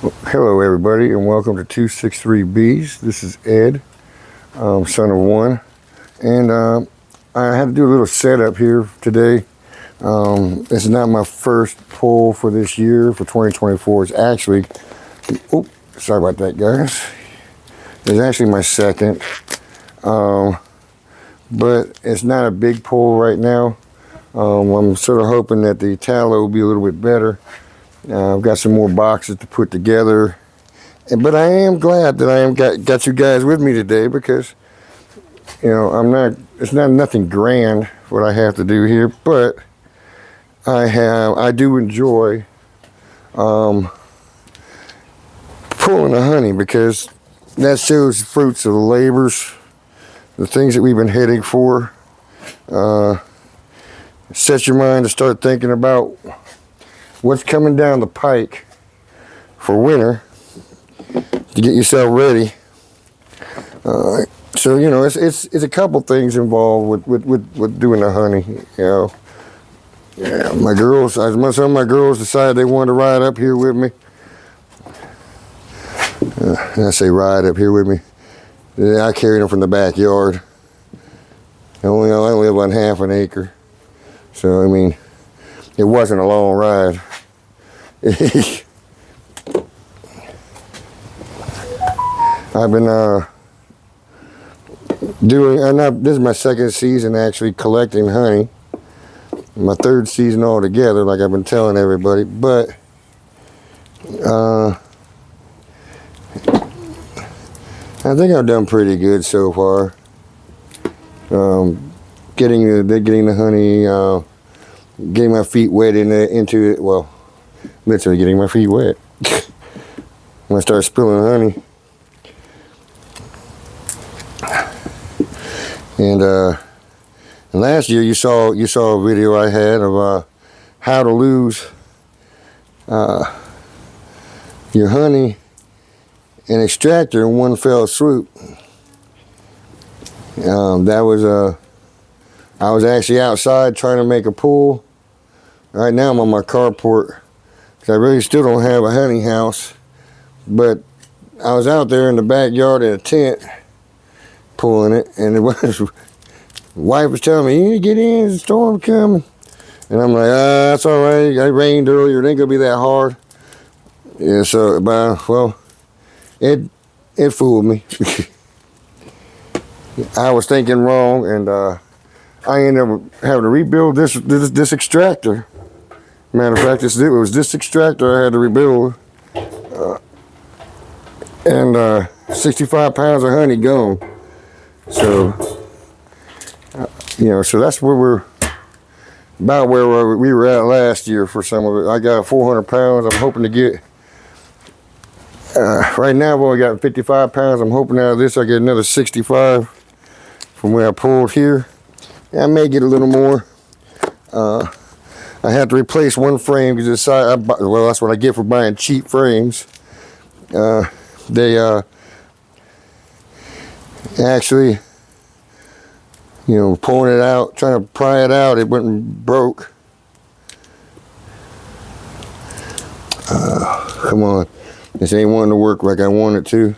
Hello everybody and welcome to 263 Bees. This is Ed, son of one, and I had to do a little setup here today. This is not my first pull for this year, for 2024. It's actually, sorry about that guys. It's actually my second, but it's not a big pull right now. I'm sort of hoping that the tallow will be a little bit better. I've got some more boxes to put together, but I am glad that I got you guys with me today, because it's not nothing grand what I have to do here, but I do enjoy pulling the honey, because that shows the fruits of the labors, the things that we've been heading for. Set your mind to start thinking about what's coming down the pike for winter to get yourself ready. So it's a couple things involved with doing the honey. My girls, some of my girls decided they wanted to ride up here with me. I say ride up here with me. I carried them from the backyard. I only live on half an acre, so I mean, it wasn't a long ride. I've been this is my second season actually collecting honey. My third season altogether, like I've been telling everybody, but I think I've done pretty good so far. Getting the honey, getting my feet wet into it. Well, literally getting my feet wet. When I start spilling honey. And last year you saw a video I had of how to lose your honey and extractor in one fell swoop. I was actually outside trying to make a pool. Right now I'm on my carport, because I really still don't have a honey house, but I was out there in the backyard in a tent pulling it, and wife was telling me, "You need to get in, there's a storm coming." And I'm like, that's all right, it rained earlier, it ain't gonna be that hard. Yeah, so, well, it fooled me. I was thinking wrong, and I ended up having to rebuild this extractor. Matter of fact, it was this extractor I had to rebuild, and 65 pounds of honey gone. So, so that's where we're about where we were at last year for some of it. I got 400 pounds. I'm hoping to get. Right now I've only got 55 pounds. I'm hoping out of this I get another 65 from where I pulled here. I may get a little more. I had to replace one frame because that's what I get for buying cheap frames. They actually, pulling it out, trying to pry it out, it went and broke. Come on, this ain't wanting to work like I want it to.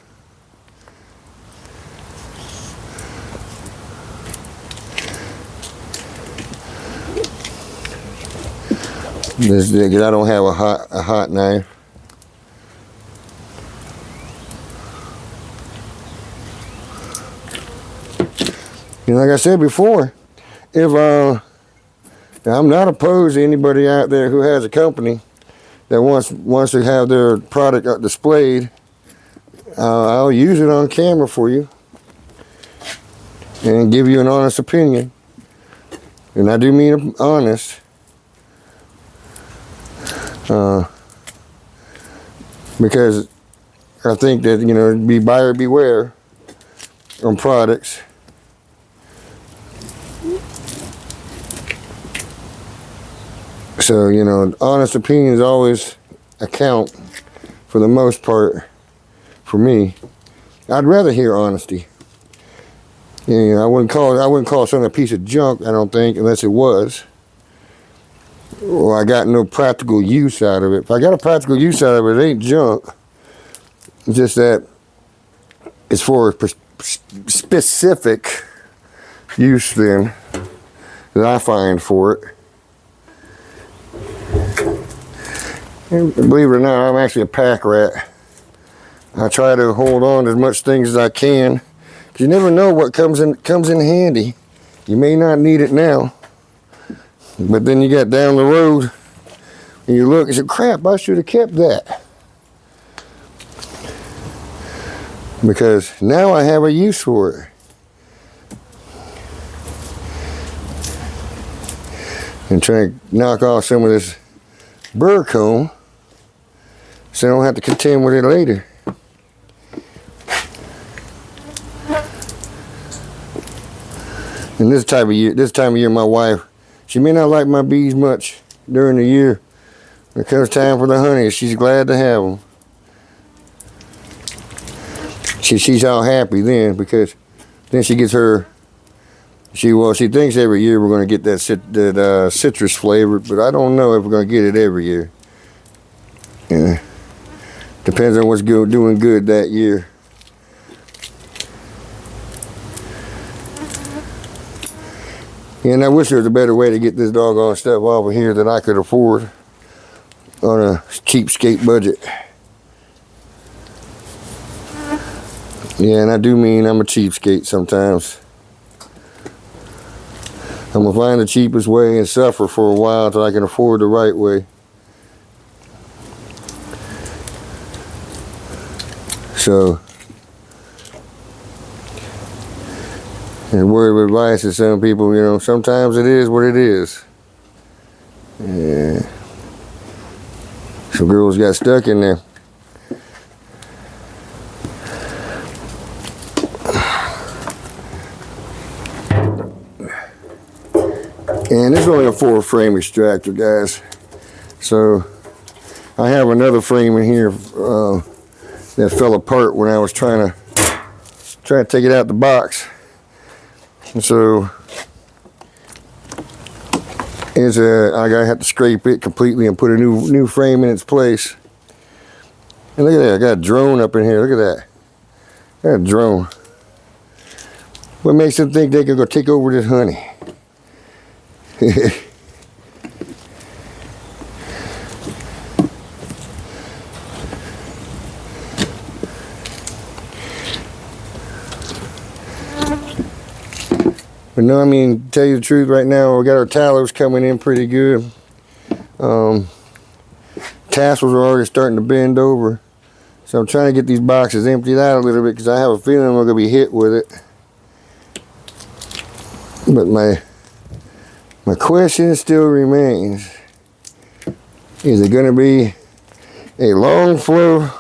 Because I don't have a hot knife. Like I said before, if I'm not opposed to anybody out there who has a company that wants to have their product displayed, I'll use it on camera for you and give you an honest opinion. And I do mean honest. Because I think that, be buyer beware on products. So, honest opinions always account for the most part for me. I'd rather hear honesty. I wouldn't call something a piece of junk, I don't think, unless it was. Or I got no practical use out of it. If I got a practical use out of it, it ain't junk. It's just that it's for specific use then that I find for it. And believe it or not, I'm actually a pack rat. I try to hold on to as much things as I can, because you never know what comes in handy. You may not need it now, but then you get down the road and you look and say, crap, I should have kept that. Because now I have a use for it. And try to knock off some of this burr comb so I don't have to contend with it later. And this time of year, my wife, she may not like my bees much during the year. When it comes time for the honey, she's glad to have them. She's all happy then, because then she gets her. She thinks every year we're going to get that citrus flavor, but I don't know if we're going to get it every year. Yeah. Depends on what's doing good that year. And I wish there was a better way to get this doggone stuff off of here that I could afford on a cheapskate budget. Yeah, and I do mean I'm a cheapskate sometimes. I'm gonna find the cheapest way and suffer for a while until I can afford the right way. So, and word of advice to some people, you know, sometimes it is what it is. Yeah. Some girls got stuck in there. And it's only a 4-frame extractor, guys. So I have another frame in here that fell apart when I was trying to take it out the box. And so I gotta have to scrape it completely and put a new frame in its place. And look at that, I got a drone up in here. Look at that. I got a drone. What makes them think they can go take over this honey? But no, I mean, to tell you the truth, right now we got our tallows coming in pretty good. Tassels are already starting to bend over, so I'm trying to get these boxes emptied out a little bit because I have a feeling I'm going to be hit with it. But my question still remains: is it going to be a long flow,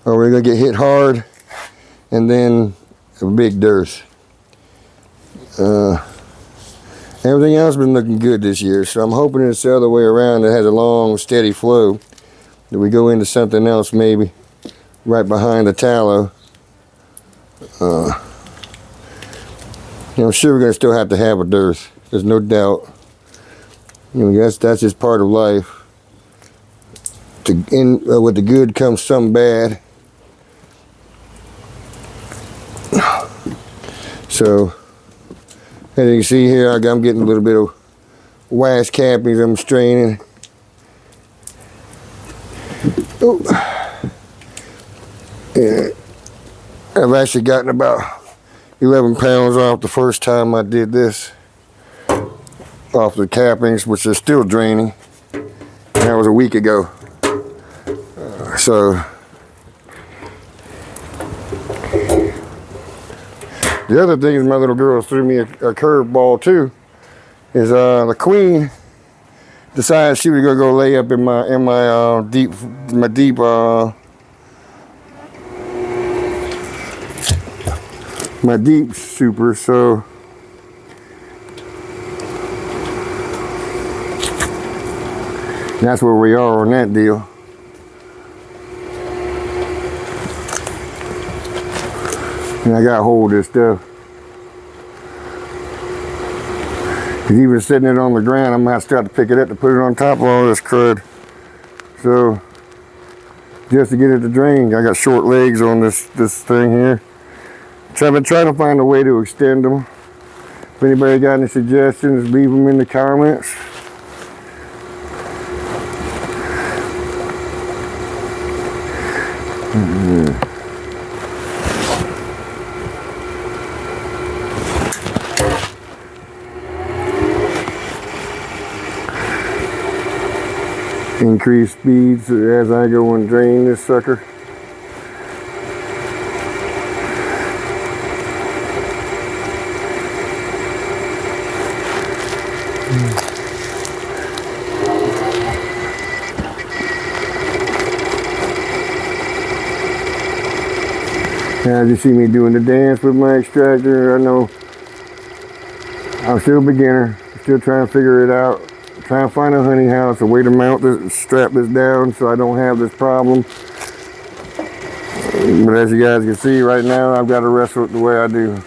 or are we going to get hit hard and then a big dearth? Everything else has been looking good this year, so I'm hoping it's the other way around. It has a long, steady flow. That we go into something else maybe right behind the tallow. I'm sure we're going to still have to have a dearth. There's no doubt. You know, that's just part of life. With the good comes some bad. So, as you can see here, I'm getting a little bit of wax cappings I'm straining. Oh. Yeah. I've actually gotten about 11 pounds off the first time I did this. Off the cappings, which are still draining. And that was a week ago. So the other thing is my little girl threw me a curveball too. Is the queen decided she was gonna go lay up in my deep super. So that's where we are on that deal. And I got hold of this stuff. Cause even sitting it on the ground, I'm gonna have to start to pick it up to put it on top of all this crud. So just to get it to drain. I got short legs on this thing here. So I've been trying to find a way to extend them. If anybody got any suggestions, leave them in the comments. Increase speeds as I go and drain this sucker. As you see me doing the dance with my extractor, I know I'm still a beginner, still trying to figure it out. Trying to find a honey house, a way to mount this, strap this down so I don't have this problem. But as you guys can see right now, I've got to wrestle it the way I do.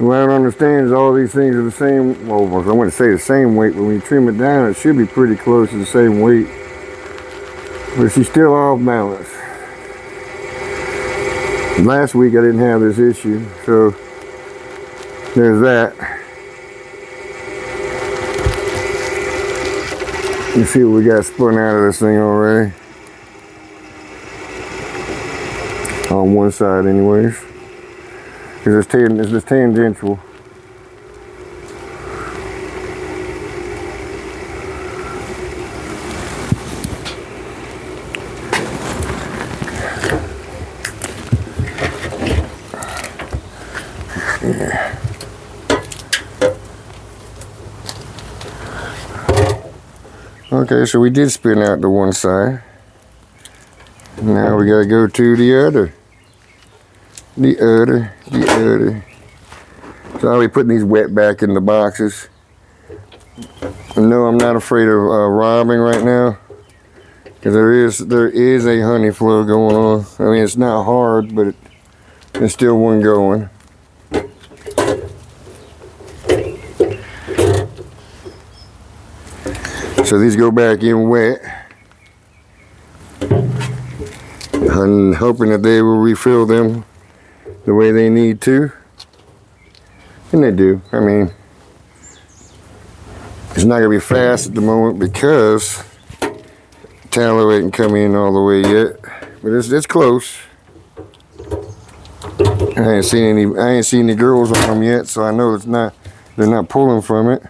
What I don't understand is all these things are the same, well, I want to say the same weight, but when you trim it down, it should be pretty close to the same weight. But she's still off balance. Last week I didn't have this issue, so there's that. Let's see what we got spun out of this thing already. On one side anyways. Because it's just tangential. Yeah. Okay, so we did spin out the one side. Now we gotta go to the other. The other. So I'll be putting these wet back in the boxes. No, I'm not afraid of robbing right now, because there is a honey flow going on. I mean, it's not hard, but it's still one going. So these go back in wet. I'm hoping that they will refill them the way they need to, and they do. I mean, it's not gonna be fast at the moment because tallow ain't come in all the way yet, but it's close. I ain't seen any girls on them yet, so I know they're not pulling from it.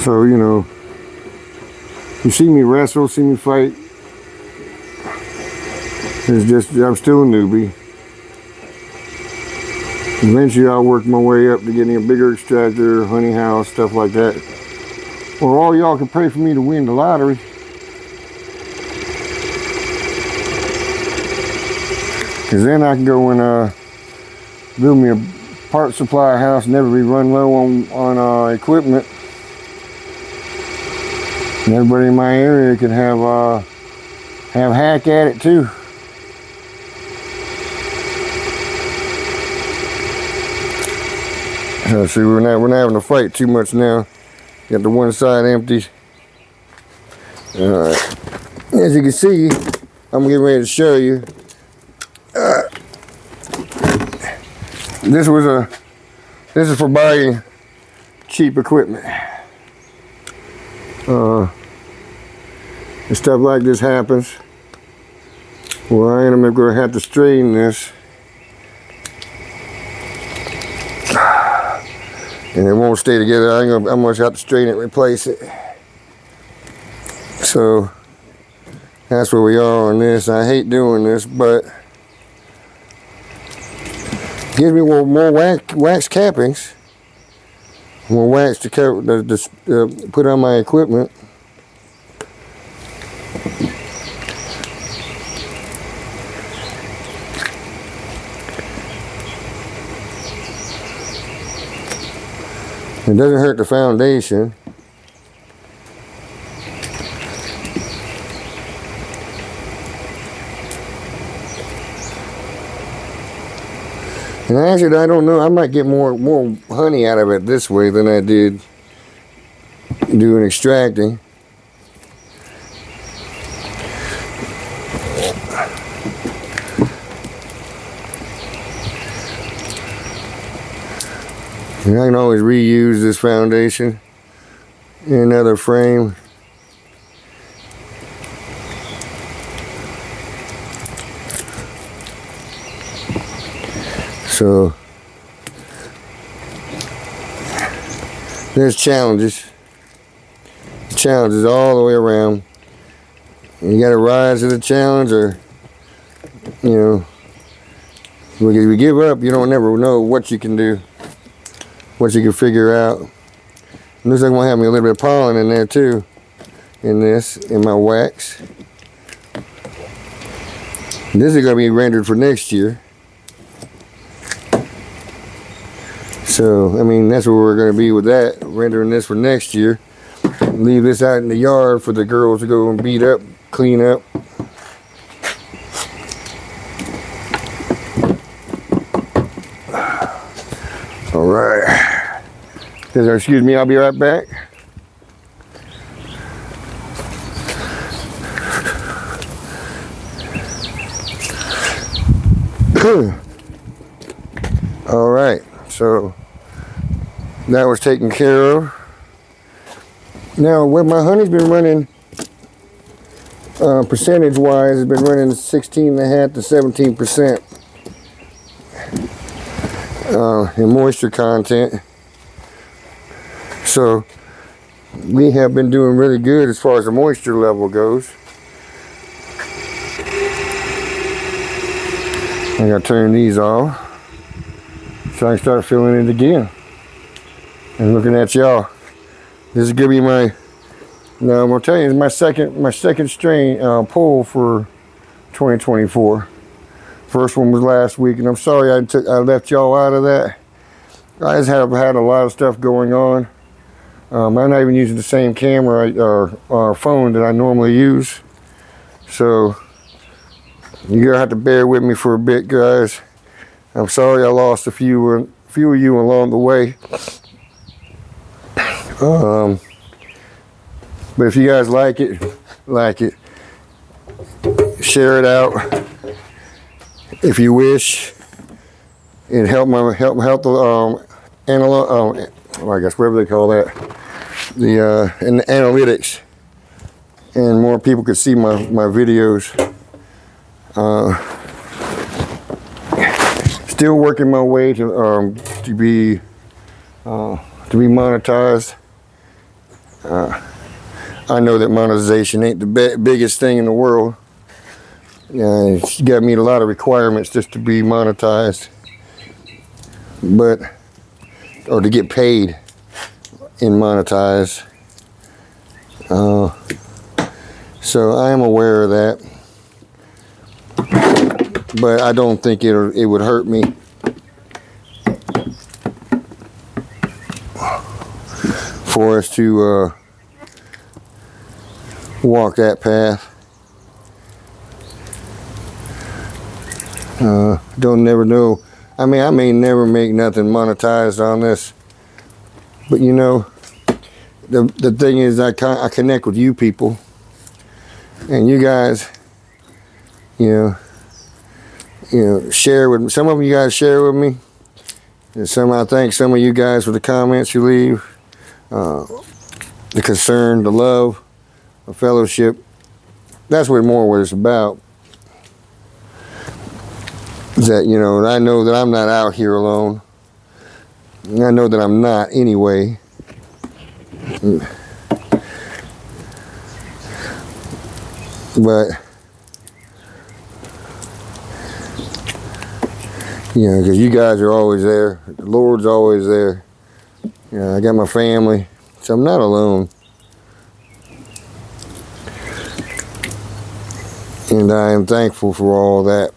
So, you know, you see me wrestle, see me fight. It's just, I'm still a newbie. Eventually I'll work my way up to getting a bigger extractor, honey house, stuff like that. Or all y'all can pray for me to win the lottery. Because then I can go and build me a part supply house and never be run low on equipment. And everybody in my area can have hack at it too. See, we're not having to fight too much now. Got the one side empty. Alright. As you can see, I'm getting ready to show you. This is for buying cheap equipment. And stuff like this happens. Well, I am going to have to straighten this. And it won't stay together. I'm going to have to straighten it and replace it. So that's where we are on this. I hate doing this, but gives me more wax cappings. more wax to cover, put on my equipment. It doesn't hurt the foundation. And actually, I don't know, I might get more honey out of it this way than I did doing extracting. And I can always reuse this foundation in another frame. So there's challenges all the way around. And you got to rise to the challenge, or you know, if you give up, you don't never know what you can do, what you can figure out. And looks like I'm gonna have me a little bit of pollen in there too, in my wax. And this is gonna be rendered for next year. So, I mean, that's where we're going to be with that, rendering this for next year. Leave this out in the yard for the girls to go and beat up, clean up. All right. Excuse me, I'll be right back. All right, so that was taken care of. Now, where my honey's been running, percentage-wise, has been running 16.5 to 17% in moisture content. So we have been doing really good as far as the moisture level goes. I gotta turn these off so I can start filling it again. And looking at y'all, this is gonna be my. Now I'm gonna tell you, it's my second strain pull for 2024. First one was last week, and I'm sorry I left y'all out of that. I just have had a lot of stuff going on. I'm not even using the same camera or phone that I normally use, so you're gonna have to bear with me for a bit, guys. I'm sorry I lost a few of you along the way. But if you guys like it, share it out if you wish. It help the I guess whatever they call that, the analytics, and more people could see my videos. Still working my way to be monetized. I know that monetization ain't the biggest thing in the world. You got to meet a lot of requirements just to be monetized, or to get paid in monetized. So I am aware of that, but I don't think it would hurt me for us to walk that path. Don't never know. I mean, I may never make nothing monetized on this, but you know, the thing is, I connect with you people, and you guys, you know, share with me. Some of you guys share with me, and I thank some of you guys for the comments you leave, the concern, the love, the fellowship. That's what it's about. That, you know, I know that I'm not out here alone. I know that I'm not anyway. But, you know, because you guys are always there. The Lord's always there. I got my family, so I'm not alone. And I am thankful for all that.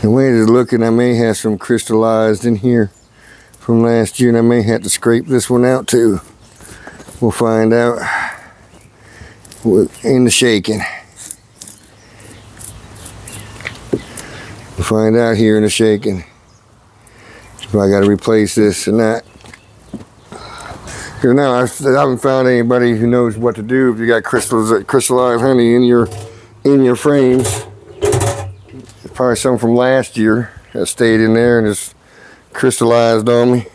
The way it's looking, I may have some crystallized in here from last year, and I may have to scrape this one out too. We'll find out in the shaking. We'll find out here in the shaking if I got to replace this or not. Because now I haven't found anybody who knows what to do if you got crystallized honey in your frames. It's probably some from last year that stayed in there and just crystallized on me.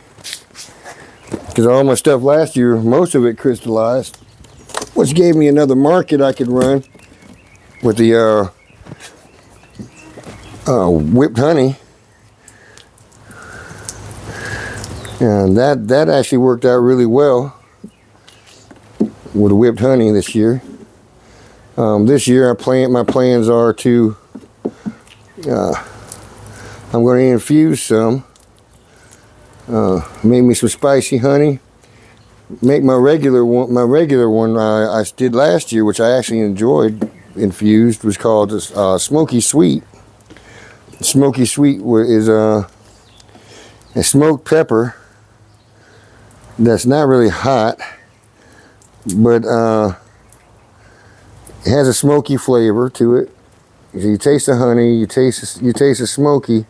Because all my stuff last year, most of it crystallized, which gave me another market I could run with the whipped honey. And that actually worked out really well with the whipped honey this year. This year my plans are to I'm going to infuse some, make me some spicy honey, make my regular one I did last year, which I actually enjoyed infused, was called Smoky Sweet. Smoky Sweet is a smoked pepper that's not really hot, but it has a smoky flavor to it. So you taste the honey, you taste the smoky,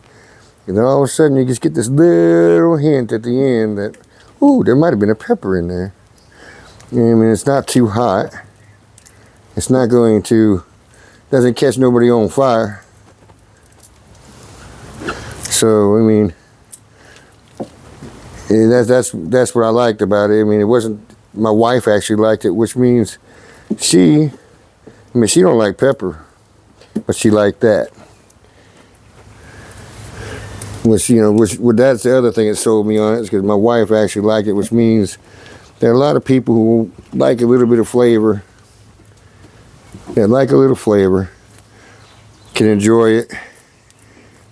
and then all of a sudden you just get this little hint at the end that, ooh, there might have been a pepper in there. I mean, it's not too hot. It's not going to, doesn't catch nobody on fire. So I mean, that's what I liked about it. I mean, it wasn't, my wife actually liked it, which means she don't like pepper, but she liked that. Which that's the other thing that sold me on it, is because my wife actually liked it, which means there are a lot of people who like a little bit of flavor. That like a little flavor, can enjoy it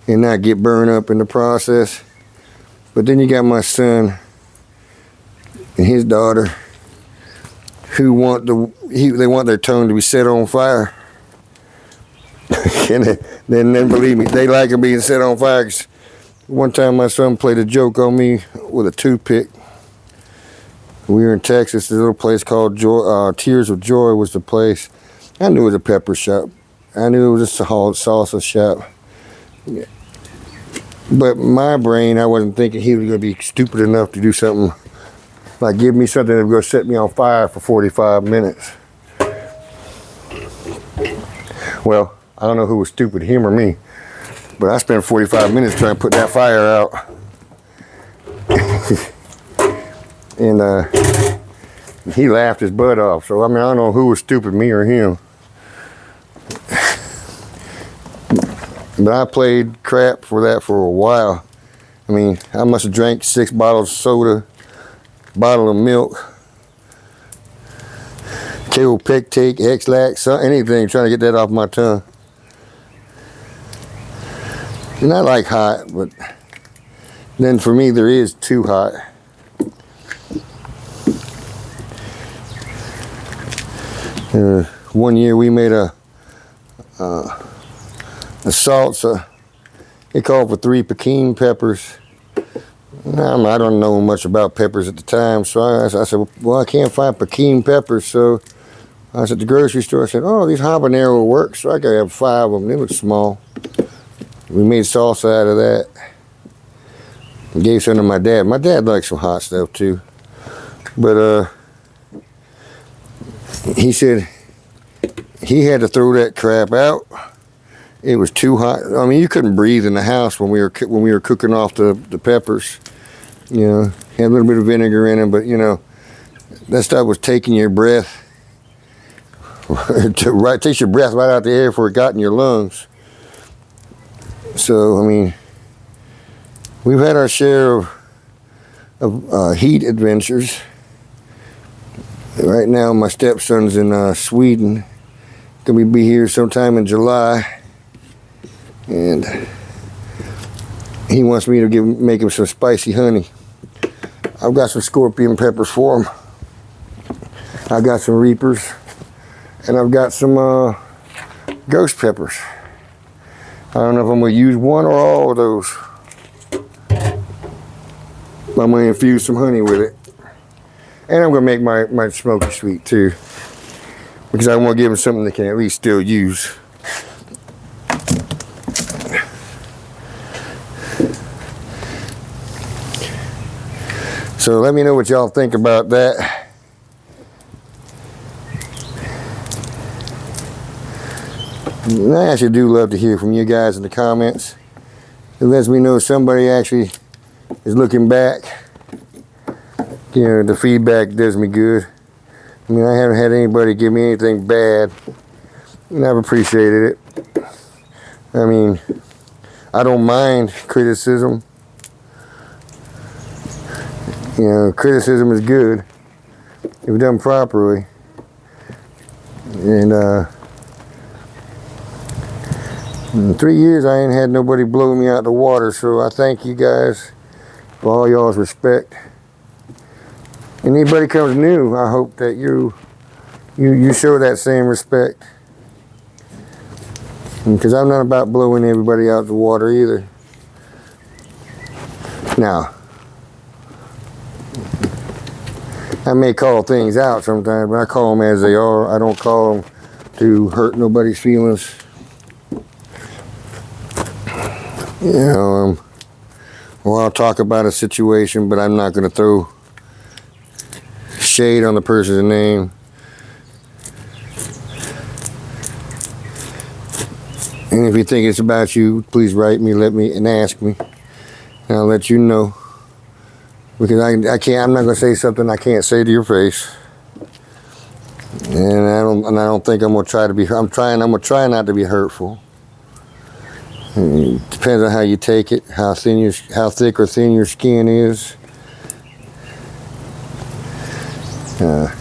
and not get burned up in the process. But then you got my son and his daughter who they want their tongue to be set on fire. And then believe me, they like it being set on fire. 'Cause one time my son played a joke on me with a toothpick. We were in Texas, this little place called Tears of Joy was the place. I knew it was a pepper shop. I knew it was a salsa shop. But my brain, I wasn't thinking he was going to be stupid enough to do something like give me something that was going to set me on fire for 45 minutes. Well, I don't know who was stupid, him or me, but I spent 45 minutes trying to put that fire out. And he laughed his butt off. So I mean, I don't know who was stupid, me or him. But I played crap for that for a while. I mean, I must have drank 6 bottles of soda, bottle of milk, killed pectate, extraction, anything, trying to get that off my tongue. And I like hot, but then for me there is too hot. One year we made a salsa. It called for 3 Peking peppers. I don't know much about peppers at the time, so I said, well, I can't find Peking peppers, so I was at the grocery store. I said, oh, these habanero will work, so I could have 5 of them. They look small. We made salsa out of that. I gave some to my dad. My dad likes some hot stuff too, but he said he had to throw that crap out. It was too hot. I mean, you couldn't breathe in the house when we were cooking off the peppers. You know, had a little bit of vinegar in them, but you know, that stuff was taking your breath. Takes your breath right out the air before it got in your lungs. So I mean, we've had our share of heat adventures. Right now, my stepson's in Sweden. Gonna be here sometime in July. and he wants me to make him some spicy honey. I've got some scorpion peppers for him. I've got some reapers, and I've got some ghost peppers. I don't know if I'm going to use one or all of those. I'm going to infuse some honey with it. And I'm going to make my smoky sweet too, because I want to give him something they can at least still use. So let me know what y'all think about that. And I actually do love to hear from you guys in the comments. It lets me know somebody actually is looking back. You know, the feedback does me good. I mean, I haven't had anybody give me anything bad, and I've appreciated it. I mean, I don't mind criticism. You know, criticism is good if done properly. And in 3 years, I ain't had nobody blow me out the water, so I thank you guys for all y'all's respect. Anybody comes new, I hope that you show that same respect. Because I'm not about blowing everybody out the water either. Now, I may call things out sometimes, but I call them as they are. I don't call them to hurt nobody's feelings. You know, well, I'll talk about a situation, but I'm not going to throw shade on the person's name. And if you think it's about you, please write me, and ask me, and I'll let you know. Because I'm not going to say something I can't say to your face. And I don't think I'm going to try to be. I'm going to try not to be hurtful. It depends on how you take it, how thick or thin your skin is. I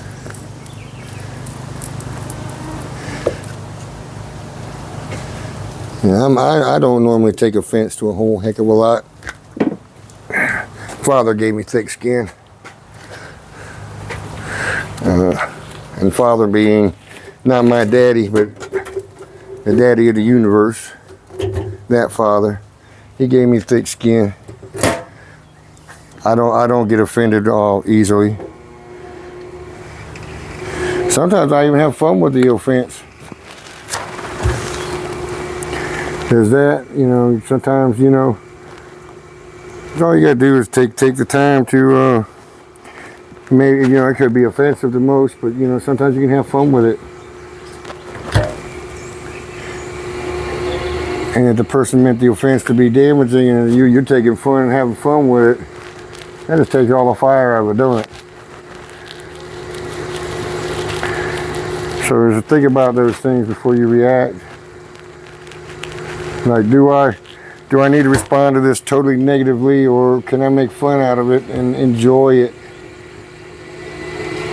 don't normally take offense to a whole heck of a lot. Father gave me thick skin. And Father being not my daddy, but the daddy of the universe. That Father, he gave me thick skin. I don't get offended all easily. Sometimes I even have fun with the offense. There's that, you know, sometimes, you know, all you gotta do is take the time to, maybe, you know, it could be offensive to most, but, you know, sometimes you can have fun with it. And if the person meant the offense to be damaging and you're taking fun and having fun with it, that just takes all the fire out of it, don't it? So just think about those things before you react. Like, do I need to respond to this totally negatively, or can I make fun out of it and enjoy it?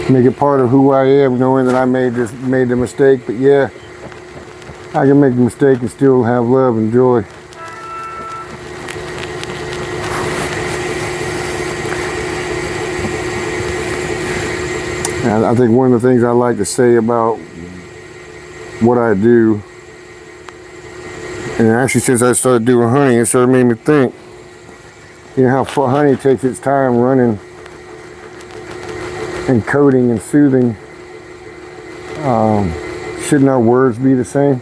Make it part of who I am, knowing that I made the mistake, but yeah, I can make the mistake and still have love and joy. And I think one of the things I like to say about what I do, and actually since I started doing honey, it sort of made me think, you know how honey takes its time running and coating and soothing. Shouldn't our words be the same?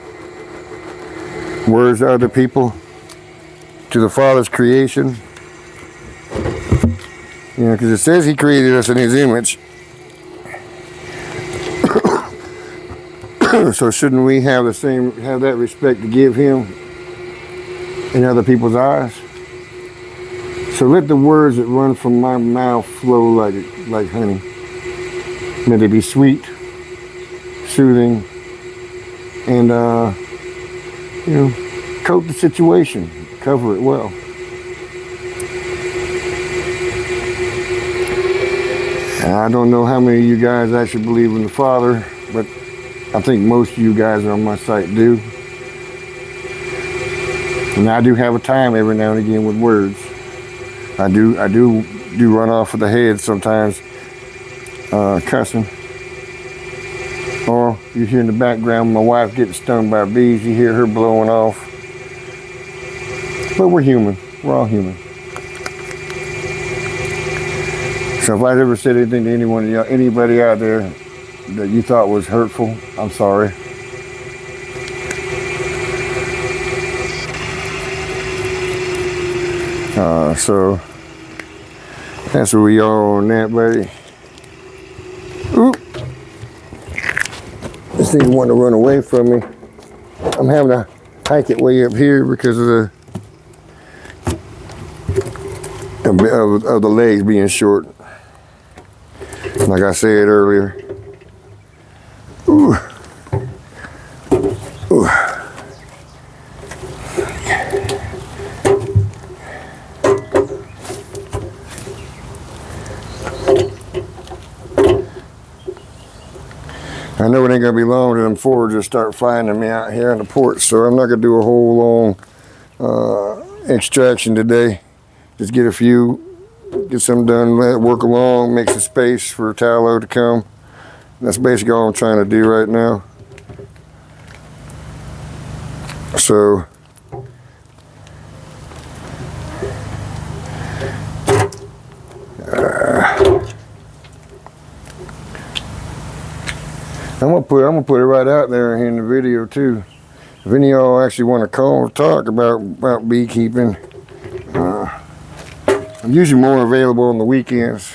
Words are the people to the Father's creation. You know, because it says He created us in His image. So shouldn't we have that respect to give Him in other people's eyes? So let the words that run from my mouth flow like honey. May they be sweet, soothing, and you know, coat the situation, cover it well. And I don't know how many of you guys actually believe in the Father, but I think most of you guys on my site do. And I do have a time every now and again with words. I do run off with the head sometimes, cussing. Or you hear in the background my wife getting stung by bees. You hear her blowing off. But we're human. We're all human. So if I've ever said anything to anybody out there that you thought was hurtful, I'm sorry. So that's where we are on that, buddy. Oop. This thing wanting to run away from me. I'm having to hike it way up here because of the legs being short. Like I said earlier. Ooh. Ooh. I know it ain't gonna be long till them foragers just start finding me out here on the porch, so I'm not gonna do a whole long extraction today. Just get a few, get some done, let it work along, make some space for tallow to come. That's basically all I'm trying to do right now. So I'm gonna put it right out there in the video too. If any of y'all actually want to call or talk about beekeeping, I'm usually more available on the weekends.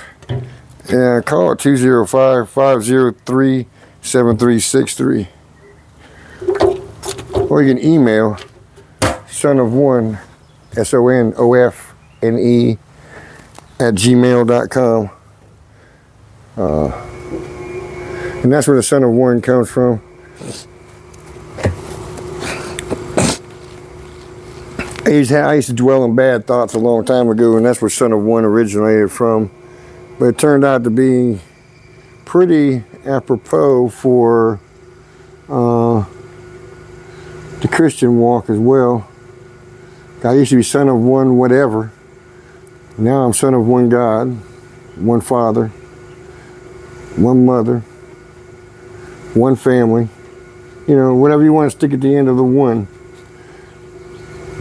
Yeah, call it 205-503-7363. Or you can email sonofone, SONOFNE @gmail.com. And that's where the son of one comes from. I used to dwell in bad thoughts a long time ago, and that's where son of one originated from. But it turned out to be pretty apropos for the Christian walk as well. I used to be son of one whatever. Now I'm son of one God, one Father, one mother, one family. You know, whatever you want to stick at the end of the one.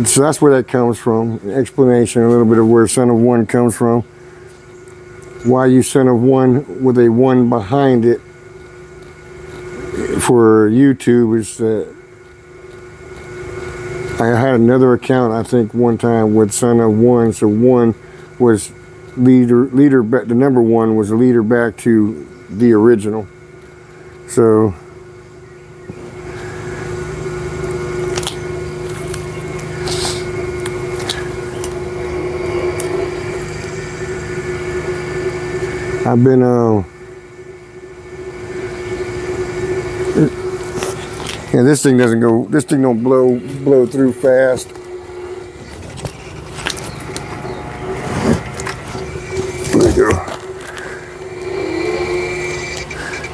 So that's where that comes from. An explanation, a little bit of where son of one comes from. Why you son of one with a one behind it for YouTube is that I had another account, I think one time, with son of one. So one was leader, the number one was leader back to the original. So I've been yeah, this thing don't blow through fast. There we go.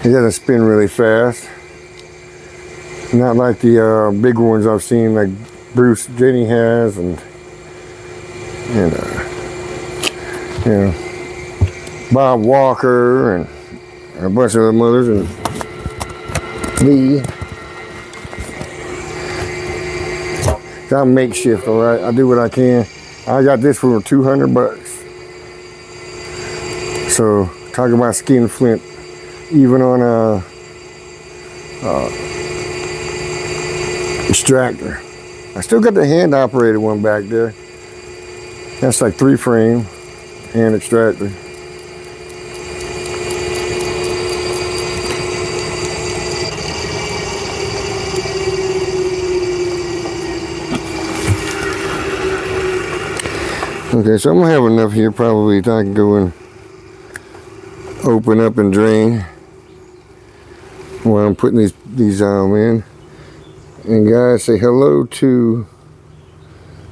It doesn't spin really fast. Not like the big ones I've seen, like Bruce Jenny has, and you know, Bob Walker and a bunch of other others, and me. I'm makeshift, all right. I do what I can. I got this for $200. So talking about skin flint, even on a extractor. I still got the hand operated one back there. That's like 3-frame hand extractor. Okay, so I'm gonna have enough here probably that I can go and open up and drain while I'm putting these in. And guys, say hello to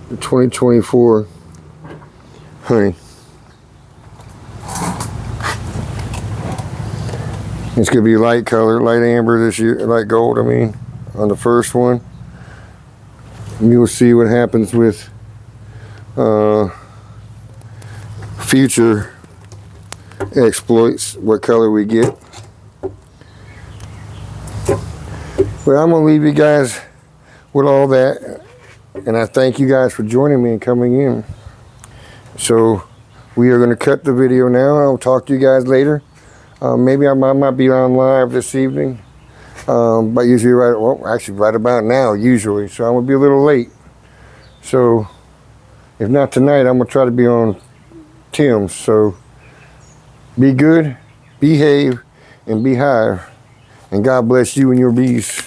the 2024 honey. It's gonna be light color, light amber this year, light gold, I mean, on the first one. You will see what happens with future exploits, what color we get. But I'm going to leave you guys with all that. And I thank you guys for joining me and coming in. So we are going to cut the video now. I'll talk to you guys later. Maybe I might be on live this evening. But usually right about now, usually. So I'm going to be a little late. So if not tonight, I'm going to try to be on Tim's. So be good, behave, and be hive. And God bless you and your bees.